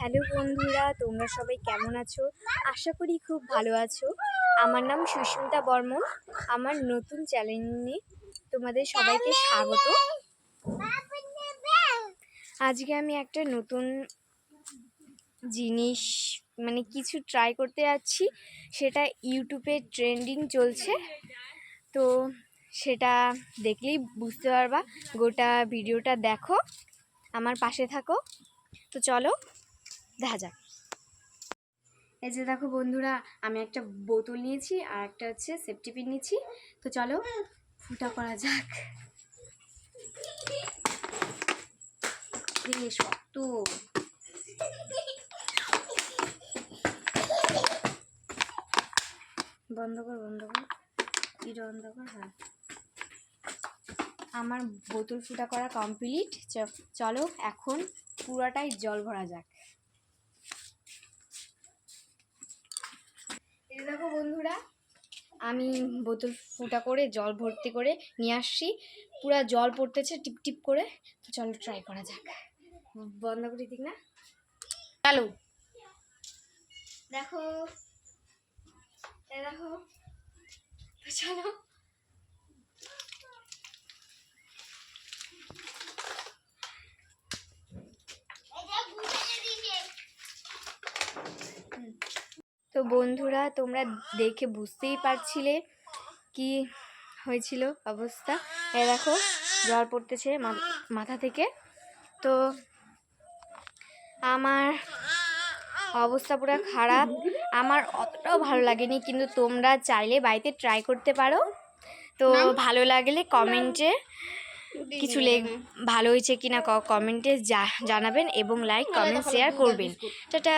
Hello বন্ধুরা, তোমরা সবাই কেমন আছো? আশা করি খুব ভালো আছো। আমার নাম সুস্মিতা বর্মন। আমার নতুন চ্যানেলে তোমাদের সবাইকে স্বাগত। আজকে আমি একটা নতুন জিনিস কিছু ট্রাই করতে যাচ্ছি। সেটা ইউটিউবে ট্রেন্ডিং চলছে, তো সেটা দেখলেই বুঝতে পারবা। গোটা ভিডিওটা দেখো, আমার পাশে থাকো। তো চলো দেখা যাক। এই যে দেখো বন্ধুরা, আমি একটা বোতল নিয়েছি আর একটা হচ্ছে সেফটি পিন নিয়েছি। তো চলো ফুটা করা যাক। শক্ত, বন্ধ কর এটা বন্ধ কর। হ্যাঁ, আমার বোতল ফুটা করা কমপ্লিট। চলো এখন পুরাটাই জল ভরা যাক। এই দেখো বন্ধুরা, আমি বোতল ফুটা করে জল ভর্তি করে নিয়ে আসছি। পুরা জল পড়তেছে টিপ টিপ করে। তো চলো ট্রাই করা যাক। বন্ধ করে দিক না, চালু। দেখো দেখো, তো চলো। তো বন্ধুরা, তোমরা দেখে বুঝতেই পারছিলে কি হয়েছিল অবস্থা। দেখো জল পড়তেছে মাথা থেকে। তো আমার অবস্থা পুরো খারাপ। আমার অতটাও ভালো লাগেনি, কিন্তু তোমরা চাইলে বাড়িতে ট্রাই করতে পারো। তো ভালো লাগলে কমেন্টে কিছু ভালো হয়েছে কিনা কমেন্টে জানাবেন এবং লাইক কমেন্ট শেয়ার করবেন। টাটা।